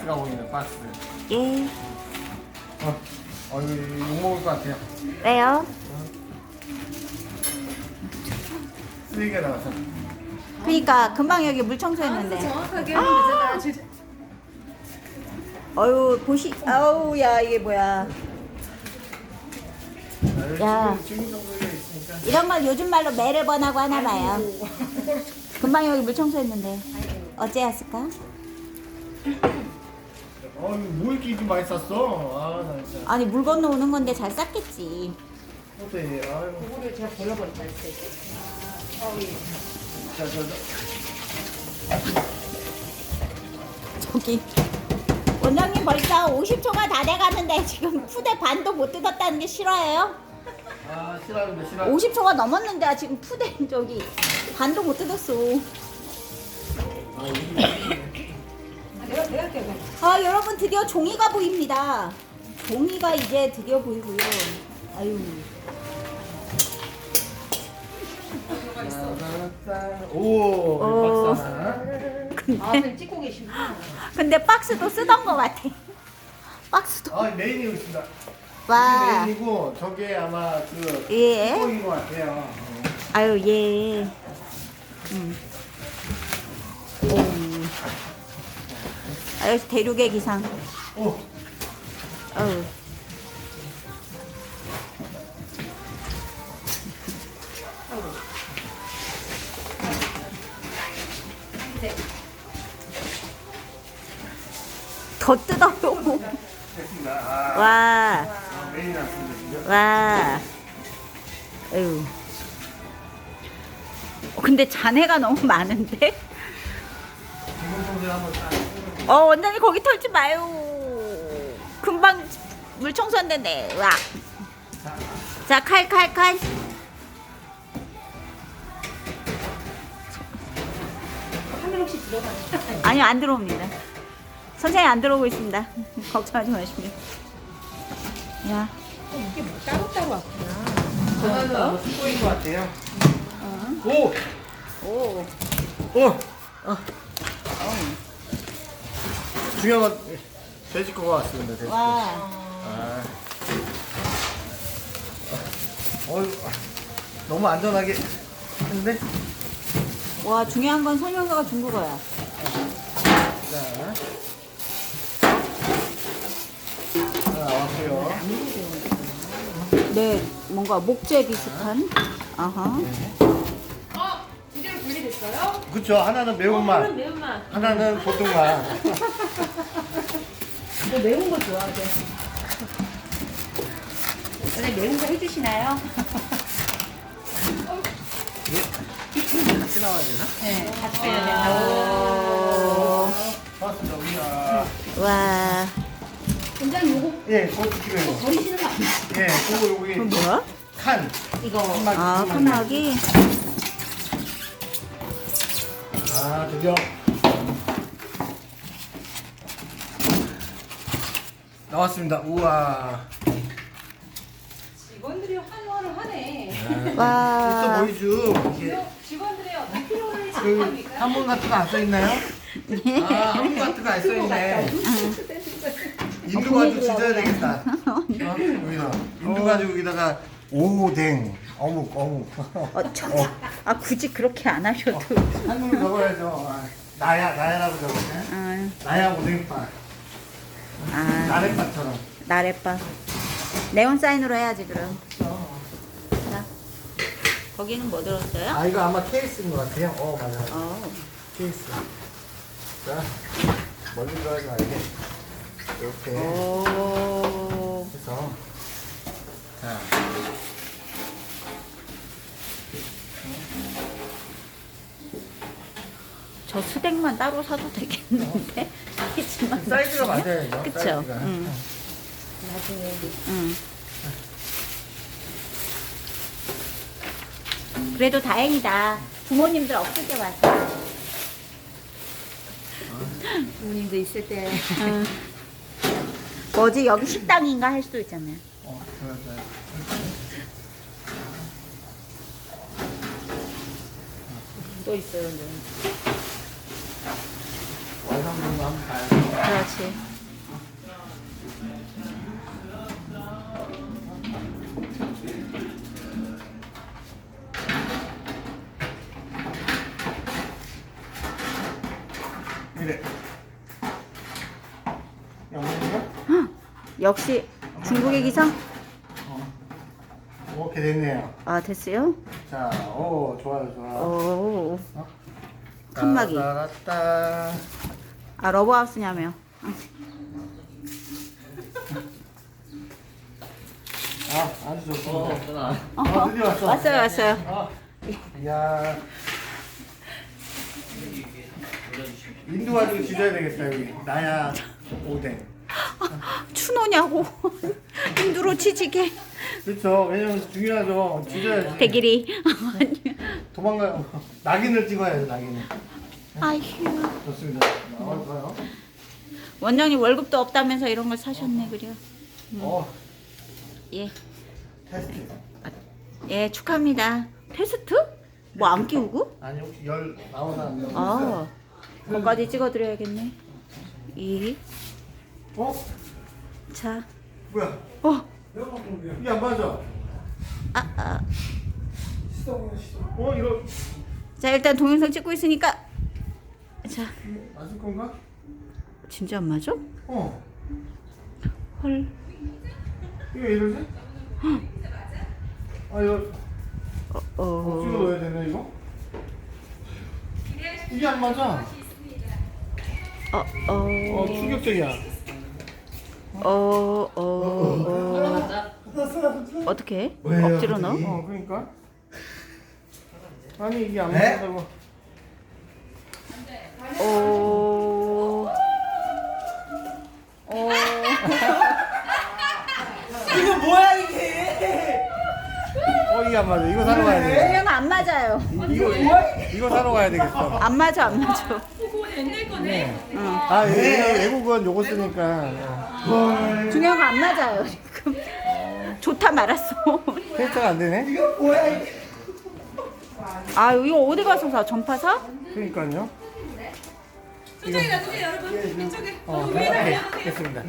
박스가 보이네, 박스. 예. 이거 욕먹을 것 같아요. 왜요? 쓰레기가 나와서. 그러니까 금방 여기 물 청소했는데. 정확하게 하면 되잖아. 어유 보시. 아우 야 이게 뭐야? 야. 이런 걸 요즘 말로 매르번하고 하나 봐요. 금방 여기 물 청소했는데 어째였을까? 뭐 이렇게 좀 많이 쌌어? 나 진짜. 아니 물 건너 오는 건데 잘 쌌겠지. 어때? 아유. 그거를 제가 걸러버렸다 했어요. 저기 원장님 벌써 50초가 다 돼가는데 지금 푸대 반도 못 뜯었다는 게 싫어요? 싫어하는데 싫어. 50초가 넘었는데 지금 푸대 저기 반도 못 뜯었어. 내가 할게요. 아 여러분 드디어 종이가 보입니다. 종이가 이제 드디어 보이고요. 아유. 오, 박스 하나. 선생님 찍고 계시구나. 근데 박스도 쓰던 것 같아. 박스도. 메인이고 있습니다. 와. 이게 메인이고 저게 아마 그 예. 뚜껑인 것 같아요. 아유 예. 아유 대륙의 기상. 오, 아유. 더 뜯어요. 됐습니다. 와. 메인이 났습니다. 지금. 와. 아유. 근데 잔해가 너무 많은데? 기본 청소 한번 딱. 원장님 거기 털지 마요. 금방 물 청소한다네. 와. 자, 칼. 화면 혹시 들어가요? 아니요, 안 들어옵니다. 선생님 안 들어오고 있습니다. 걱정하지 마시고요. 야. 이게 뭐 따로따로 왔구나. 하나는 아마 뚜껑인 것 같아요. 오! 오. 오! 중요한 건 돼지 거가 왔습니다. 돼지 거. 와. 너무 안전하게 했는데? 와, 중요한 건 설명서가 중국어야. 자. 나왔고요. 네, 뭔가 목재 비슷한. 아하. 두 개로 분리됐어요? 그쵸. 하나는 매운맛, 매운맛. 하나는 보통맛. 너 매운 거 좋아하죠? 원래 매운 거 해주시나요? 같이 나와야 되나? 네, 같이 빼야 된다고. 맞습니다. 우리가. 와. 원장님 요거 예, 그것도 필요해요. 버리시는 거 아니에요? 예, 그거 여기 그럼 뭐야? 칸. 이거 아, 칸막이. 드디어 나왔습니다. 우와. 직원들이 환호를 하네. 와. 있어 보이죠? 이게 직원들의 어떤 필요를 그 생각합니까? 한문 같은 거 안 써 있나요? 한문 같은 거 안 써 있네. 인두 가지고 찢어야 되겠다. 여기다 인두 가지고 여기다가 오뎅, 어묵. 굳이 그렇게 안 하셔도. 한글로 적어야죠. 나야라고 적었네. 아, 나야 오뎅밥. 나래밥처럼. 나래빠. 네온 사인으로 해야지 그럼. 자, 거기는 뭐 들었어요? 이거 아마 케이스인 것 같아요. 맞아요. 어. 케이스. 자, 멀리 들어가지 말게. 이렇게 오. 해서. 자. 저 수댕만 따로 사도 되겠는데? 사이즈만 사이즈가 맞추면? 맞아야죠. 그쵸? 사이즈가. 응. 응. 그래도 다행이다. 부모님들 없을 때 왔어. 부모님도 있을 때. 응. 뭐지? 여기 식당인가 할 수도 있잖아요. 맞아요. 또 있어요, 근데. 완성도도 한번 봐야죠. 그렇지. 이래. 양념이요? 역시 중국의 기상? 오케이 됐네요. 아, 됐어요? 자, 오 좋아요 좋아. 오. 칸막이. 따라따. 아, 러브하우스냐며. 아 아주 좋습니다. 드디어 왔어. 왔어요, 왔어요. 아, 이야. 인도 가지고 지져야 되겠다 여기. 나야 오뎅. 추노냐고. 힘들어 치지게. 그렇죠. 왜냐면 중요하죠. 지져야지. 대길이. 도망가요. 낙인을 찍어야죠 낙인을. 아휴. 좋습니다. 좋아요. 원장님 월급도 없다면서 이런 걸 사셨네, 그래요. 예. 테스트. 예, 축하합니다. 테스트? 뭐 안 끼우고? 아니 혹시 열 나오나 안 나오나? 아, 그거까지 찍어드려야겠네. 이. 자. 뭐야? 이게 안 맞아. 이거 자, 일단 동영상 찍고 있으니까. 자, 맞을 건가? 진짜 안 맞아? 헐. 이거 왜 이러지? 아 이거 억지로 넣어야 되네 이거? 이게 안 맞아. 충격적이야. 어떻게 해? 왜요, 억지로 넣어? 갑자기? 그러니까. 아니 이게 안 맞는다고. 이거 뭐야 이게? 이게 안 맞아. 이거 사러 가야 돼. 왜냐면 안 맞아요. 이거 사러 가야 되겠어. 안 맞아, 안 맞아. 그거 옛날 거네. 아 외국은 요거 쓰니까. 중요한 거 안 맞아요, 지금. 좋다 말았어. 테스트가 안 되네. 이거 뭐야 이게? 아, 이거 어디 가서 사? 전파 사? 그러니까요. 저쪽에 놔두세요, 여러분. 이쪽에. 오케이 됐습니다.